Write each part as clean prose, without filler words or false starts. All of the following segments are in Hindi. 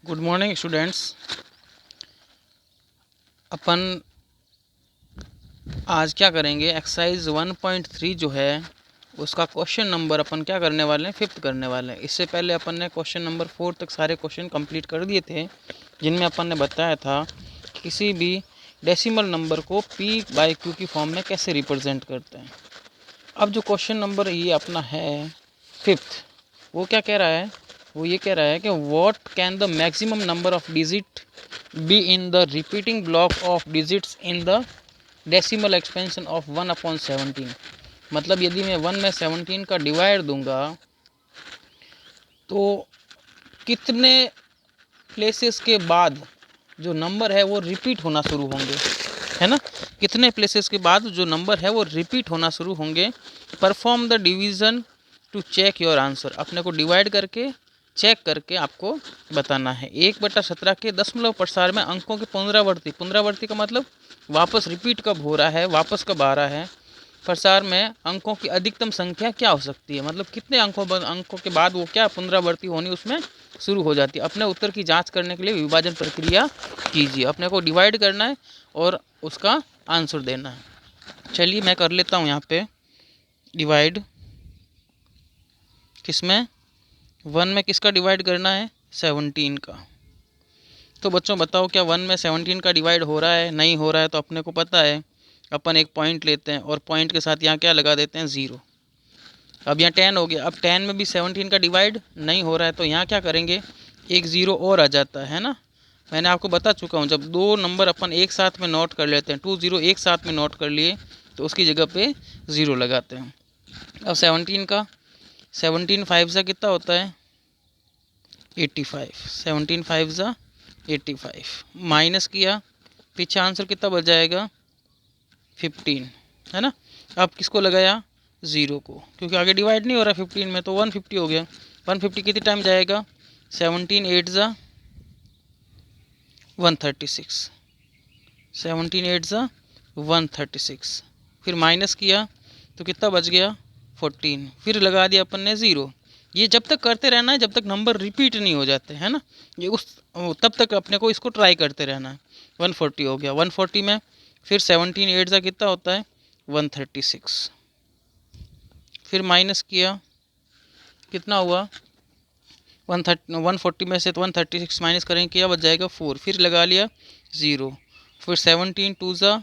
Good morning students. अपन आज क्या करेंगे, एक्सरसाइज 1.3 जो है उसका क्वेश्चन नंबर अपन क्या करने वाले हैं, फिफ्थ करने वाले हैं। इससे पहले अपन ने क्वेश्चन नंबर 4 तक सारे क्वेश्चन कंप्लीट कर दिए थे, जिनमें अपन ने बताया था कि किसी भी डेसिमल नंबर को p बाई क्यू की फॉर्म में कैसे रिप्रेजेंट करते हैं। अब जो क्वेश्चन नंबर ये अपना है फिफ्थ, वो क्या कह रहा है, वो ये कह रहा है कि what can the maximum number of digit be in the repeating block of digits in the decimal expansion of 1/17। मतलब यदि मैं 1 में 17 का डिवाइड दूंगा तो कितने प्लेसेस के बाद जो नंबर है वो रिपीट होना शुरू होंगे, है ना। कितने प्लेसेस के बाद जो नंबर है वो रिपीट होना शुरू होंगे। Perform the division to check your answer. अपने को डिवाइड करके चेक करके आपको बताना है। 1/17 के दशमलव प्रसार में अंकों की पुनरावर्ती का मतलब वापस रिपीट कब हो रहा है, वापस कब आ रहा है। प्रसार में अंकों की अधिकतम संख्या क्या हो सकती है, मतलब कितने अंकों के बाद वो क्या पुनरावर्ती होनी उसमें शुरू हो जाती है। अपने उत्तर की जांच करने के लिए विभाजन प्रक्रिया कीजिए। अपने को डिवाइड करना है और उसका आंसर देना है। चलिए मैं कर लेता हूँ यहाँ पे डिवाइड। किसमें, 1 में किसका डिवाइड करना है, 17 का। तो बच्चों बताओ क्या 1 में 17 का डिवाइड हो रहा है, नहीं हो रहा है। तो अपने को पता है, अपन एक पॉइंट लेते हैं और पॉइंट के साथ यहाँ क्या लगा देते हैं, 0। अब यहाँ 10 हो गया। अब 10 में भी 17 का डिवाइड नहीं हो रहा है तो यहाँ क्या करेंगे, एक 0 और आ जाता है ना। मैंने आपको बता चुका हूँ, जब दो नंबर अपन एक साथ में नोट कर लेते हैं, 2 0 एक साथ में नोट कर लिए तो उसकी जगह पे 0 लगाते हैं। अब 17 का 17 5 सा कितना होता है, 85। 17 5 सा 85 माइनस किया, पीछे आंसर कितना बच जाएगा, 15, है ना। अब किसको लगाया, 0 को, क्योंकि आगे डिवाइड नहीं हो रहा 15 में, तो 150 हो गया। 150 कितने टाइम जाएगा, 17 8 ज़ा 136, 17 8 ज़ा 136। फिर माइनस किया तो कितना बच गया, 14। फिर लगा दिया अपन ने 0। ये जब तक करते रहना है जब तक नंबर रिपीट नहीं हो जाते, है ना। ये उस तब तक अपने को इसको ट्राई करते रहना है। 140 हो गया। 140 में फिर 17 8 ज़ा कितना होता है, 136। फिर माइनस किया, कितना हुआ, 140 में से तो 136 माइनस करेंगे क्या बच जाएगा, 4। फिर लगा लिया 0। फिर 17 2 ज़ा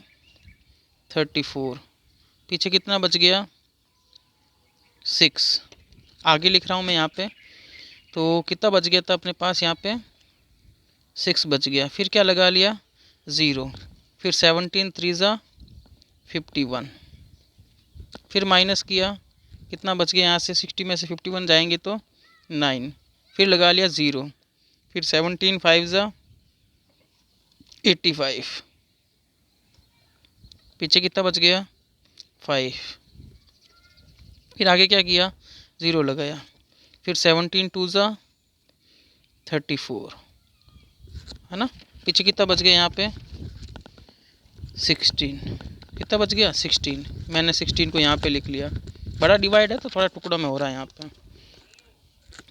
34, पीछे कितना बच गया, 6। आगे लिख रहा हूँ मैं यहाँ पे, तो कितना बच गया था अपने पास, यहाँ पे 6 बच गया। फिर क्या लगा लिया, 0। फिर 17 3 ज़ा 51। फिर माइनस किया, कितना बच गया, यहाँ से 60 में से 51 जाएंगे तो 9। फिर लगा लिया 0। फिर 17 5 ज़ा 85, पीछे कितना बच गया, 5। फिर आगे क्या किया, 0 लगाया। फिर 17 2 ज़ा 34, है ना। पीछे कितना बच गया, यहाँ पे 16। कितना बच गया, 16। मैंने 16 को यहाँ पे लिख लिया। बड़ा डिवाइड है तो थोड़ा टुकड़ों में हो रहा है यहाँ पे।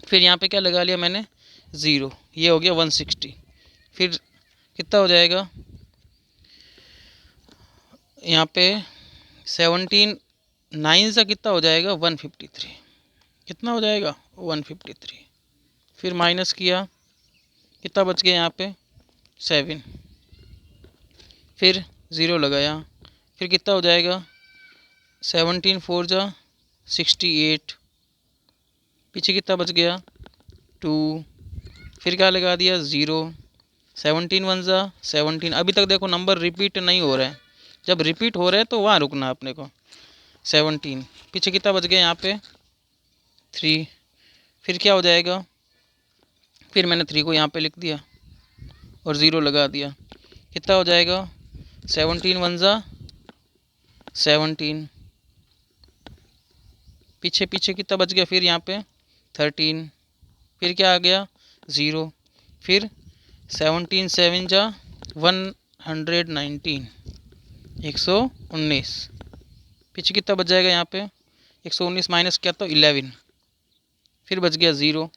फिर यहाँ पे क्या लगा लिया मैंने, 0। ये हो गया 160। फिर कितना हो जाएगा, यहाँ पे 17 9 सा कितना हो जाएगा, 153। कितना हो जाएगा, 153। फिर माइनस किया, कितना बच गया, यहाँ पे 7। फिर 0 लगाया। फिर कितना हो जाएगा, 17 4 ज़ा 68, पीछे कितना बच गया, 2। फिर क्या लगा दिया, 0। 17 1 ज़ा 17। अभी तक देखो नंबर रिपीट नहीं हो रहे हैं, जब रिपीट हो रहे हैं तो वहाँ रुकना अपने को। 17 पीछे कितना बच गया, यहाँ पे 3। फिर क्या हो जाएगा, फिर मैंने 3 को यहाँ पे लिख दिया और 0 लगा दिया। कितना हो जाएगा, 17 1 ज़ा 17, पीछे पीछे कितना बच गया, फिर यहाँ पे 13। फिर क्या आ गया, 0। फिर 17 7 ज़ा 119, 119। पीछे कितना बच जाएगा, यहाँ पे 119 माइनस किया तो 11। फिर बच गया 0।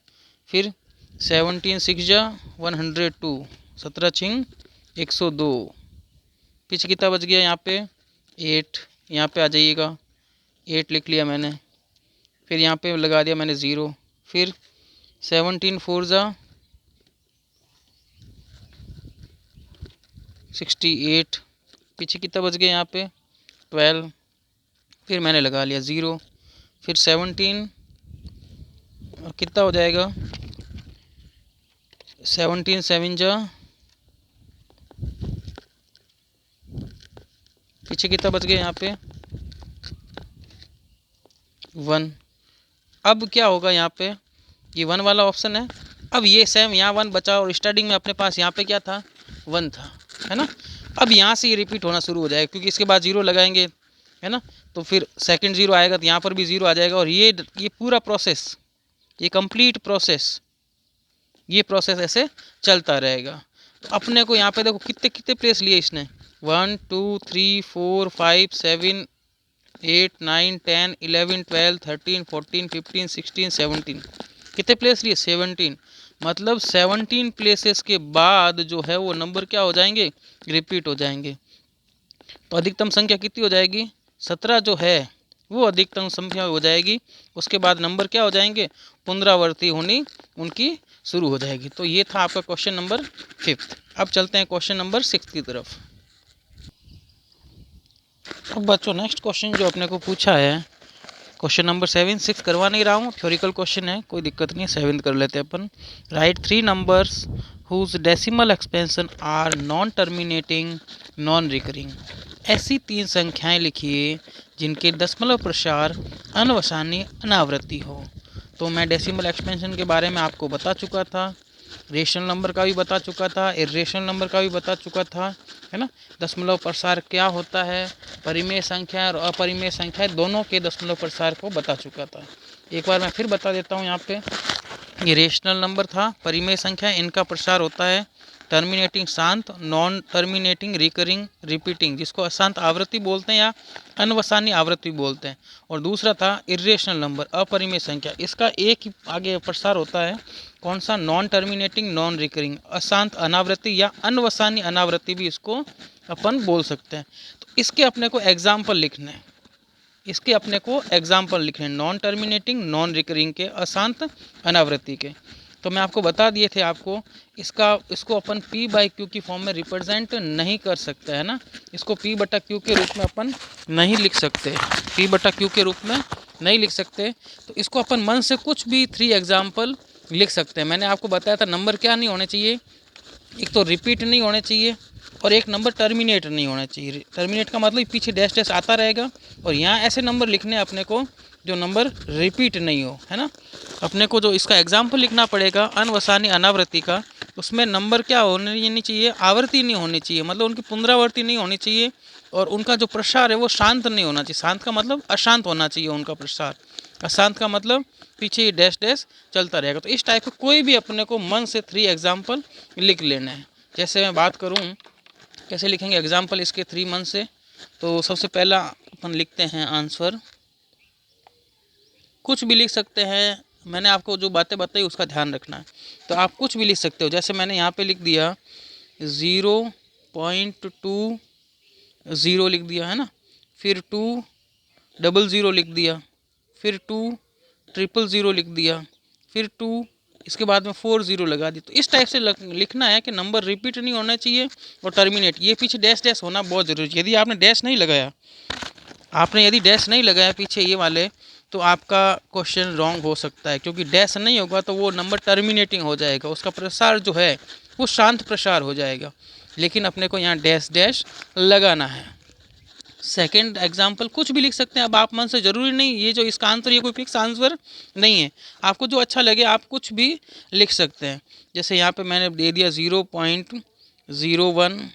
फिर 17 6 जा 102, 17 छिंग 102। पीछे कितना बच गया यहाँ पे 8, यहाँ पे आ जाइएगा 8 लिख लिया मैंने, फिर यहाँ पे लगा दिया मैंने 0, फिर 17 4 जा 68, पीछे कितना बच गया यहाँ पे 12, फिर मैंने लगा लिया 0, फिर 17 और कितना हो जाएगा 17 7 जा, पीछे कितना बच गया यहाँ पे 1। अब क्या होगा यहाँ पे, ये 1 वाला ऑप्शन है। अब ये सेम यहाँ 1 बचा और स्टार्टिंग में अपने पास यहाँ पे क्या था 1 था, है ना। अब यहाँ से ये रिपीट होना शुरू हो जाएगा क्योंकि इसके बाद 0 लगाएंगे, है ना, तो फिर सेकंड 0 आएगा तो यहाँ पर भी 0 आ जाएगा। और ये पूरा प्रोसेस, ये कंप्लीट प्रोसेस, ये प्रोसेस ऐसे चलता रहेगा। तो अपने को यहाँ पे देखो कितने कितने प्लेस लिए इसने, 1 2 3 4 5 7 8 9 10 11 12 13 14 15 16 17, कितने प्लेस लिए 17। मतलब 17 प्लेसेस के बाद जो है वो नंबर क्या हो जाएंगे, रिपीट हो जाएंगे। तो अधिकतम संख्या कितनी हो जाएगी 17 जो है वो अधिकतम संख्या हो जाएगी। उसके बाद नंबर क्या हो जाएंगे, पुनरावृत्ति होनी उनकी शुरू हो जाएगी। तो ये था आपका क्वेश्चन नंबर 5। अब चलते हैं क्वेश्चन नंबर 6 की तरफ। अब बच्चों नेक्स्ट क्वेश्चन जो अपने को पूछा है, क्वेश्चन नंबर 7 6 करवा नहीं रहा हूँ, थ्योरिकल क्वेश्चन है, कोई दिक्कत नहीं है, 7 कर लेते हैं अपन। Right 3 numbers whose decimal expansion are non terminating non recurring. ऐसी 3 संख्याएं लिखिए जिनके दशमलव प्रसार अनवसानी अनावृत्ति हो। तो मैं डेसिमल एक्सपेंशन के बारे में आपको बता चुका था, रेशनल नंबर का भी बता चुका था, इर्रेशनल नंबर का भी बता चुका था, है ना। दशमलव प्रसार क्या होता है, परिमेय संख्या और अपरिमेय संख्या दोनों के दशमलव प्रसार को बता चुका था। एक बार मैं फिर बता देता हूँ। यहाँ पे ये रेशनल नंबर था, परिमेय संख्या, इनका प्रसार होता है टर्मिनेटिंग शांत, नॉन टर्मिनेटिंग रिकरिंग रिपीटिंग, जिसको अशांत आवृत्ति बोलते हैं या अनवसानी आवृत्ति बोलते हैं। और दूसरा था इर्रेशनल नंबर, अपरिमेय संख्या, इसका एक ही आगे प्रसार होता है, कौन सा, नॉन टर्मिनेटिंग नॉन रिकरिंग, अशांत अनावृत्ति या अनवसानी अनावृत्ति भी इसको अपन बोल सकते हैं। तो इसके अपने को एग्जाम्पल लिखने हैं, इसके अपने को एग्जाम्पल लिखने, नॉन टर्मिनेटिंग नॉन रिकरिंग के, अशांत अनावृत्ति के। तो मैं आपको बता दिए थे आपको इसको अपन P/Q की फॉर्म में रिप्रेजेंट नहीं कर सकते, है ना। इसको P/Q के रूप में अपन नहीं लिख सकते, P/Q के रूप में नहीं लिख सकते। तो इसको अपन मन से कुछ भी 3 एग्जाम्पल लिख सकते हैं। मैंने आपको बताया था नंबर क्या नहीं होने चाहिए, एक तो रिपीट नहीं होने चाहिए और एक नंबर टर्मिनेट नहीं होना चाहिए। टर्मिनेट का मतलब पीछे डैश डैश आता रहेगा और यहाँ ऐसे नंबर लिखने अपने को जो नंबर रिपीट नहीं हो, है ना। अपने को जो इसका एग्जाम्पल लिखना पड़ेगा अनवसानी अनावृत्ति का, उसमें नंबर क्या होने नहीं चाहिए, आवृत्ति नहीं होनी चाहिए, मतलब उनकी पुनरावृत्ति नहीं होनी चाहिए और उनका जो प्रसार है वो शांत नहीं होना चाहिए। शांत का मतलब अशांत होना चाहिए उनका प्रसार, अशांत का मतलब पीछे डैश डैश चलता रहेगा। तो इस टाइप का कोई भी अपने को मन से 3 एग्जाम्पल लिख लेना है। जैसे मैं बात करूं कैसे लिखेंगे एग्जाम्पल इसके 3 मन से, तो सबसे पहला अपन लिखते हैं आंसर, कुछ भी लिख सकते हैं, मैंने आपको जो बातें बताई उसका ध्यान रखना है। तो आप कुछ भी लिख सकते हो, जैसे मैंने यहाँ पे लिख दिया 0.20 लिख दिया, है ना, फिर 200 लिख दिया, फिर 200 लिख दिया, फिर 2, इसके बाद में 40 लगा दी। तो इस टाइप से लिखना है कि नंबर रिपीट नहीं होना चाहिए और टर्मिनेट, ये पीछे डैश डैश होना बहुत ज़रूरी है। यदि आपने डैश नहीं लगाया, यदि डैश नहीं लगाया पीछे ये वाले, तो आपका क्वेश्चन रॉन्ग हो सकता है, क्योंकि डैश नहीं होगा तो वो नंबर टर्मिनेटिंग हो जाएगा, उसका प्रसार जो है वो शांत प्रसार हो जाएगा। लेकिन अपने को यहाँ डैश डैश लगाना है। सेकेंड एग्जाम्पल कुछ भी लिख सकते हैं, अब आप मन से, ज़रूरी नहीं ये जो इसका आंसर ये कोई फिक्स आंसर नहीं है, आपको जो अच्छा लगे आप कुछ भी लिख सकते हैं। जैसे यहाँ पे मैंने दे दिया 0.01 001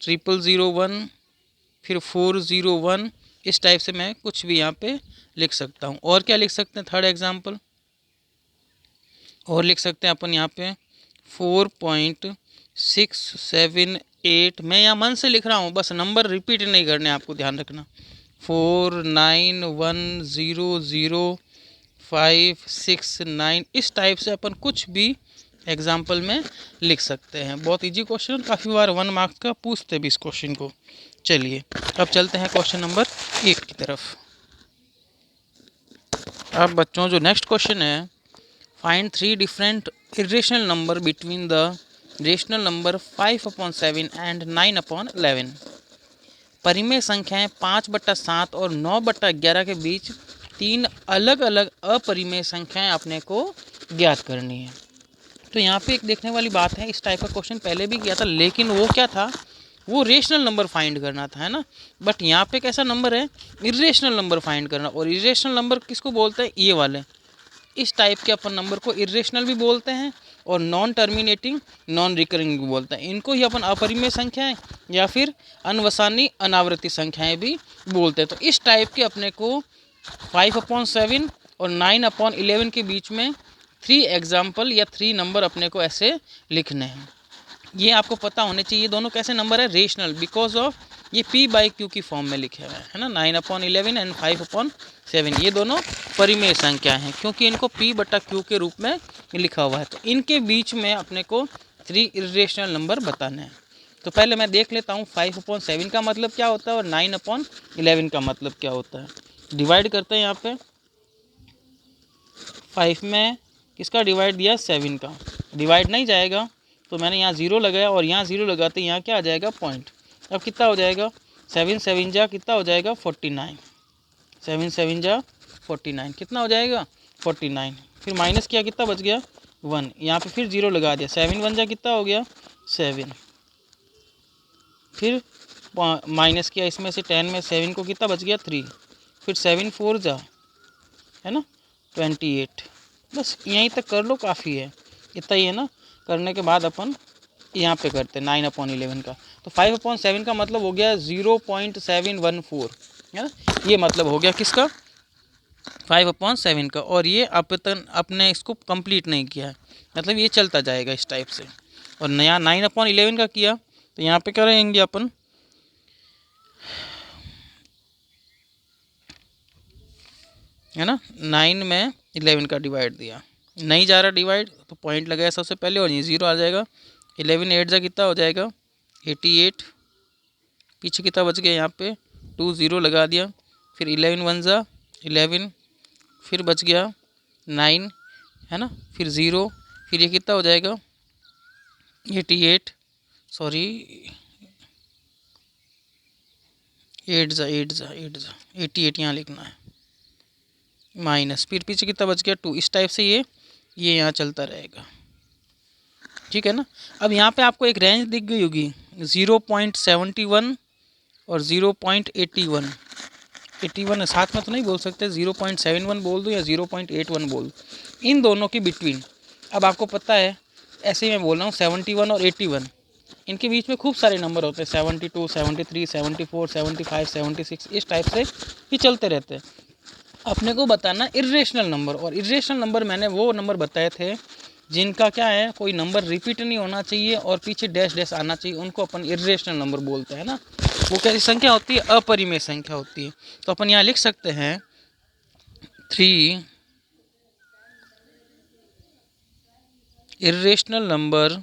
001 फिर 401, इस टाइप से मैं कुछ भी यहाँ पे लिख सकता हूँ। और क्या लिख सकते हैं, थर्ड एग्जाम्पल और लिख सकते हैं अपन यहाँ पे 4.678, मैं यहाँ मन से लिख रहा हूँ, बस नंबर रिपीट नहीं करने, आपको ध्यान रखना। 49100 5, 6, 9 इस टाइप से अपन कुछ भी एग्जाम्पल में लिख सकते हैं। बहुत इजी क्वेश्चन, काफ़ी बार 1 मार्क्स का पूछते भी इस क्वेश्चन को। चलिए अब चलते हैं क्वेश्चन नंबर 8 की तरफ। अब बच्चों जो नेक्स्ट क्वेश्चन है, find 3 different irrational number between the rational number 5/7 and 9/11। परिमेय संख्याएं 5/7 और 9/11 के बीच 3 अलग अलग अपरिमेय संख्याएं अपने को ज्ञात करनी है। तो यहाँ पे एक देखने वाली बात है, इस टाइप का क्वेश्चन पहले भी किया था, लेकिन वो क्या था, वो रेशनल नंबर फाइंड करना था, है ना। बट यहाँ पे कैसा नंबर है, इरेशनल नंबर फाइंड करना। और इरेशनल नंबर किसको बोलते हैं, ये वाले, इस टाइप के अपन नंबर को इरेशनल भी बोलते हैं और नॉन टर्मिनेटिंग नॉन रिकरिंग भी बोलते हैं। इनको ही अपन अपरिमेय संख्याएं या फिर अनवसानी अनावृत्ति संख्याएं भी बोलते हैं। तो इस टाइप के अपने को 5/7 और 9/11 के बीच में 3 एग्जाम्पल या 3 नंबर अपने को ऐसे लिखने हैं। ये आपको पता होने चाहिए दोनों कैसे नंबर है, रेशनल, बिकॉज ऑफ ये p/q की फॉर्म में लिखे हुए हैं, है ना। 9/11 एंड 5/7 ये दोनों परिमेय संख्या हैं, क्योंकि इनको p/q के रूप में लिखा हुआ है। तो इनके बीच में अपने को 3 इरेशनल नंबर बताने हैं। तो पहले मैं देख लेता हूँ 5/7 का मतलब क्या होता है और 9/11 का मतलब क्या होता है। डिवाइड करते हैं, यहाँ पे 5 में किसका डिवाइड दिया, 7 का। डिवाइड नहीं जाएगा तो मैंने यहाँ 0 लगाया और यहाँ 0 लगाते यहाँ क्या आ जाएगा, पॉइंट। अब कितना हो जाएगा, 7 7 जा कितना हो जाएगा, 49। 7 7 जा 49 कितना हो जाएगा, 49। फिर माइनस किया कितना बच गया, 1। यहाँ पे फिर 0 लगा दिया, 7 1 जा कितना हो गया, 7। फिर माइनस किया, इसमें से 10 में 7 को कितना बच गया, 3। फिर 7 4 जा, है ना, 28। बस यहीं तक कर लो, काफ़ी है, इतना ही है ना। करने के बाद अपन यहाँ पे करते हैं 9/11 का। तो 5/7 का मतलब हो गया 0.714, है ना। ये मतलब हो गया किसका, 5/7 का। और ये अपने इसको कंप्लीट नहीं किया है, मतलब ये चलता जाएगा इस टाइप से। और नया 9/11 का किया तो यहाँ पे क्या रहेंगे अपन, है ना, 9 में 11 का डिवाइड दिया, नहीं जा रहा डिवाइड तो पॉइंट लगाया सबसे पहले और ये 0 आ जाएगा। 11 8 जा कितना हो जाएगा, 88। पीछे कितना बच गया, यहाँ पे 2 0 लगा दिया। फिर 11 1 जा 11, फिर बच गया 9, है ना, फिर 0, फिर ये कितना हो जाएगा, 88, सॉरी 8 जा 88 यहाँ लिखना है, माइनस, फिर पीछे कितना बच गया, 2। इस टाइप से ये यहाँ चलता रहेगा, ठीक है ना। अब यहाँ पे आपको एक रेंज दिख गई होगी, 0.71 और 0.81। 81 साथ में तो नहीं बोल सकते, 0.71 बोल दो या 0.81 बोल दो, इन दोनों के बिटवीन। अब आपको पता है, ऐसे ही मैं बोल रहा हूँ 71 और 81, इनके बीच में खूब सारे नंबर होते हैं, 72 73 74 75 76, इस टाइप से ये चलते रहते हैं। अपने को बताना इरेशनल नंबर, और इरेशनल नंबर मैंने वो नंबर बताए थे जिनका क्या है, कोई नंबर रिपीट नहीं होना चाहिए और पीछे डैश डैश आना चाहिए, उनको अपन इरेशनल नंबर बोलते हैं ना। वो कैसी संख्या होती है, अपरिमेय संख्या होती है। तो अपन यहाँ लिख सकते हैं 3 इरेशनल नंबर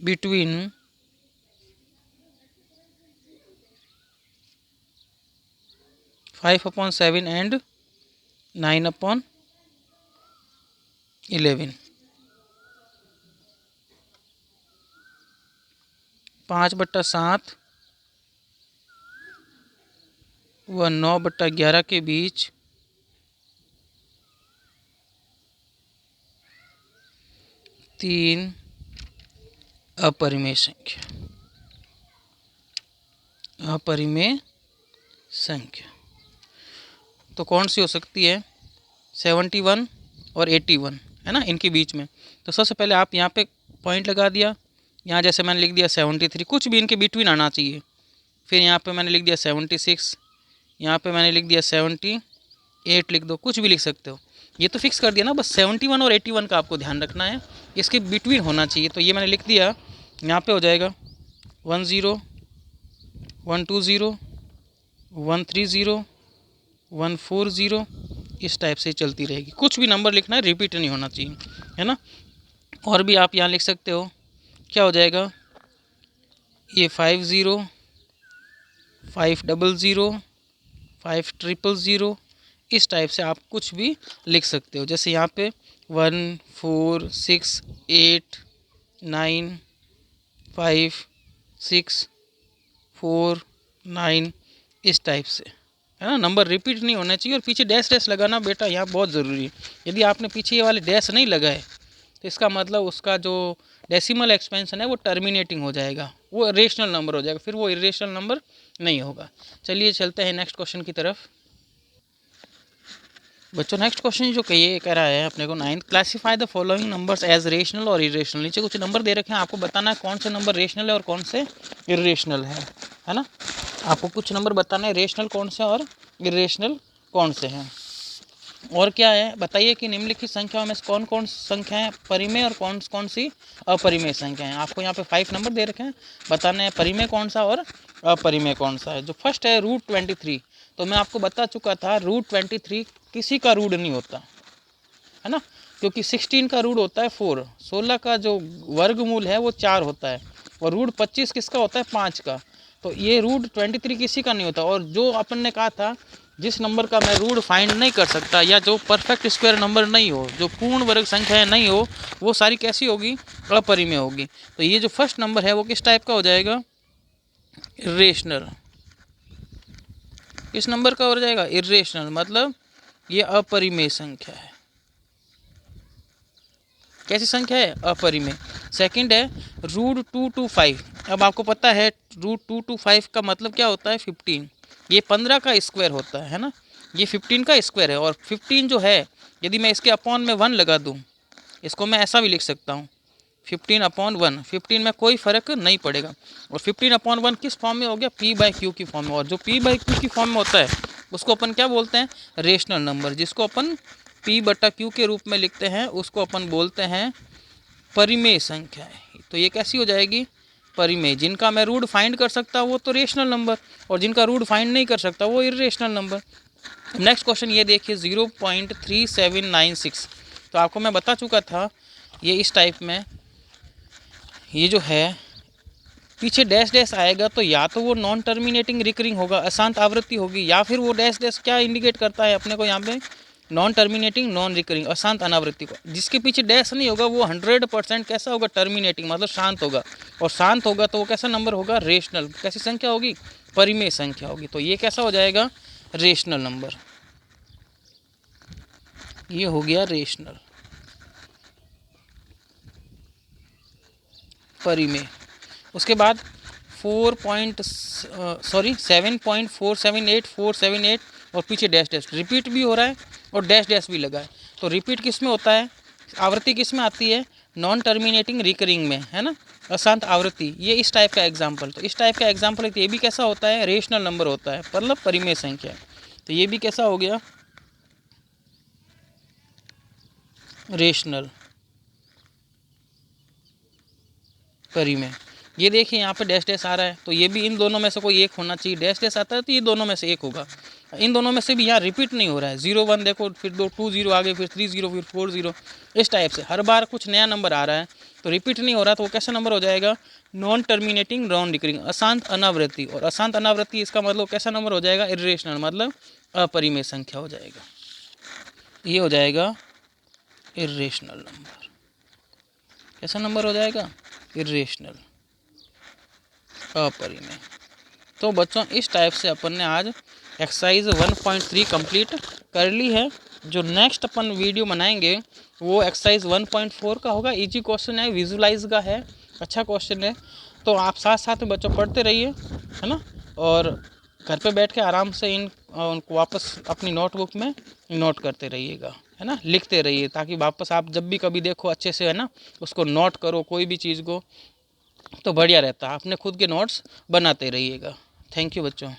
बिटवीन 5/7 एंड 9/11। 5/7 व 9/11 के बीच 3 अपरिमेय संख्या, अपरिमेय संख्या। तो कौन सी हो सकती है, 71 और 81, है ना, इनके बीच में। तो सबसे पहले आप यहाँ पे पॉइंट लगा दिया, यहाँ जैसे मैंने लिख दिया 73, कुछ भी इनके बिटवीन आना चाहिए। फिर यहाँ पे मैंने लिख दिया 76, यहाँ पे मैंने लिख दिया 78, लिख दो, कुछ भी लिख सकते हो। ये तो फिक्स कर दिया ना, बस 71 और 81 का आपको ध्यान रखना है, इसके बिटवीन होना चाहिए। तो ये मैंने लिख दिया, यहाँ पे हो जाएगा 10 120 130, 140, इस टाइप से चलती रहेगी। कुछ भी नंबर लिखना है, रिपीट नहीं होना चाहिए, है ना। और भी आप यहाँ लिख सकते हो, क्या हो जाएगा ये 50, 500, 5000, इस टाइप से आप कुछ भी लिख सकते हो। जैसे यहाँ पे 1 4 6 8 9 5 6 4 9, इस टाइप से, है ना। नंबर रिपीट नहीं होना चाहिए। और पीछे डैश डैश लगाना बेटा यहाँ बहुत ज़रूरी है। यदि आपने पीछे ये वाले डैश नहीं लगाए तो इसका मतलब उसका जो डेसिमल एक्सपेंशन है वो टर्मिनेटिंग हो जाएगा, वो रेशनल नंबर हो जाएगा, फिर वो इरेशनल नंबर नहीं होगा। चलिए चलते हैं नेक्स्ट क्वेश्चन की तरफ। बच्चों नेक्स्ट क्वेश्चन जो कहिए कह रहा है अपने को 9th, classify the following numbers as rational और इरेशनल। नीचे कुछ नंबर दे रखे हैं, आपको बताना है कौन से नंबर रेशनल है और कौन से इरेशनल है ना। आपको कुछ नंबर बताना है, रेशनल कौन से और इरेशनल कौन से हैं। और क्या है बताइए कि निम्नलिखित संख्याओं में से कौन कौन संख्याएं परिमेय और कौन कौन सी अपरिमेय संख्याएं। आपको यहाँ पे 5 नंबर दे रखे हैं, बताना है परिमेय कौन सा और अपरिमेय कौन सा है। जो फर्स्ट है √23, तो मैं आपको बता चुका था √23 किसी का रूट नहीं होता, है ना, क्योंकि 16 का रूट होता है 4, 16 का जो वर्गमूल है वो 4 होता है, और √25 किसका होता है 5 का। तो ये √23 किसी का नहीं होता। और जो अपन ने कहा था जिस नंबर का मैं रूट फाइंड नहीं कर सकता, या जो परफेक्ट स्क्वायर नंबर नहीं हो, जो पूर्ण वर्ग संख्या नहीं हो, वो सारी कैसी होगी, अपरिमेय होगी। तो ये जो फर्स्ट नंबर है वो किस टाइप का हो जाएगा, इरेशनल। किस नंबर का हो जाएगा, इरेशनल, मतलब ये अपरिमेय संख्या है। कैसी संख्या है, अपरिमेय। सेकंड है √225। अब आपको पता है √225 का मतलब क्या होता है, 15। ये 15 का स्क्वायर होता है ना, ये 15 का स्क्वायर है। और 15 जो है, यदि मैं इसके अपॉन में 1 लगा दूँ, इसको मैं ऐसा भी लिख सकता हूँ 15/1। 15 में कोई फ़र्क नहीं पड़ेगा। और 15/1 किस फॉर्म में हो गया, P/Q की फॉर्म में। और जो P/Q की फॉर्म में होता है उसको अपन क्या बोलते हैं, रेशनल नंबर। जिसको अपन P/Q के रूप में लिखते हैं उसको अपन बोलते हैं परिमेय संख्या है। तो ये कैसी हो जाएगी, परिमेय। जिनका मैं रूट फाइंड कर सकता वो तो रेशनल नंबर, और जिनका रूट फाइंड नहीं कर सकता वो इरेशनल नंबर। नेक्स्ट क्वेश्चन ये देखिए 0.3796। तो आपको मैं बता चुका था ये इस टाइप में, ये जो है पीछे डैश डैश आएगा तो या तो वो नॉन टर्मिनेटिंग रिकरिंग होगा, अशांत आवृत्ति होगी, या फिर वो डैश डैश क्या इंडिकेट करता है अपने को यहाँ पे, नॉन टर्मिनेटिंग नॉन रिकरिंग अशांत अनावृत्ति को। जिसके पीछे डैश नहीं होगा वो 100% कैसा होगा, टर्मिनेटिंग, मतलब शांत होगा। और शांत होगा तो वो कैसा नंबर होगा, रेशनल। कैसी संख्या होगी, परिमेय संख्या होगी। तो ये कैसा हो जाएगा, रेशनल नंबर। ये हो गया रेशनल, परिमेय। उसके बाद 7.478478 और पीछे डैश डैश रिपीट भी हो रहा है और डैश डैश भी लगा है। तो रिपीट किस में होता है, आवृत्ति किस में आती है, नॉन टर्मिनेटिंग रिकरिंग में, है ना, अशांत आवृत्ति। ये इस टाइप का एग्जाम्पल, तो इस टाइप का एग्जाम्पल ये भी कैसा होता है, रेशनल नंबर होता है, मतलब परिमेय संख्या। तो ये भी कैसा हो गया, रेशनल, परिमेय। ये देखिए यहाँ पे डैश डैश आ रहा है, तो ये भी इन दोनों में से कोई एक होना चाहिए। डैश डैश आता है तो ये दोनों में से एक होगा। इन दोनों में से भी यहाँ रिपीट नहीं हो रहा है। 0 1 देखो, फिर 2 0 आगे, फिर 3 0, फिर 4 0, इस टाइप से हर बार कुछ नया नंबर आ रहा है, तो रिपीट नहीं हो रहा, तो वो कैसा नंबर हो जाएगा, नॉन टर्मिनेटिंग नॉन रिकरिंग, अशांत अनावृत्ति। और अशांत अनावृत्ति इसका मतलब कैसा नंबर हो जाएगा, इरेशनल, मतलब अपरिमेय संख्या हो जाएगा। ये हो जाएगा इरेशनल नंबर। कैसा नंबर हो जाएगा, इरेशनल, अपरिमेय। तो बच्चों इस टाइप से अपन ने आज एक्सरसाइज 1.3 कंप्लीट कर ली है। जो नेक्स्ट अपन वीडियो बनाएंगे वो एक्सरसाइज 1.4 का होगा। इजी क्वेश्चन है, विजुलाइज का है, अच्छा क्वेश्चन है। तो आप साथ साथ में बच्चों पढ़ते रहिए, है ना, और घर पे बैठ के आराम से उनको वापस अपनी नोटबुक में नोट करते रहिएगा, है ना, लिखते रहिए, ताकि वापस आप जब भी कभी देखो अच्छे से, है ना, उसको नोट करो कोई भी चीज़ को, तो बढ़िया रहता है। अपने खुद के नोट्स बनाते रहिएगा। थैंक यू बच्चों।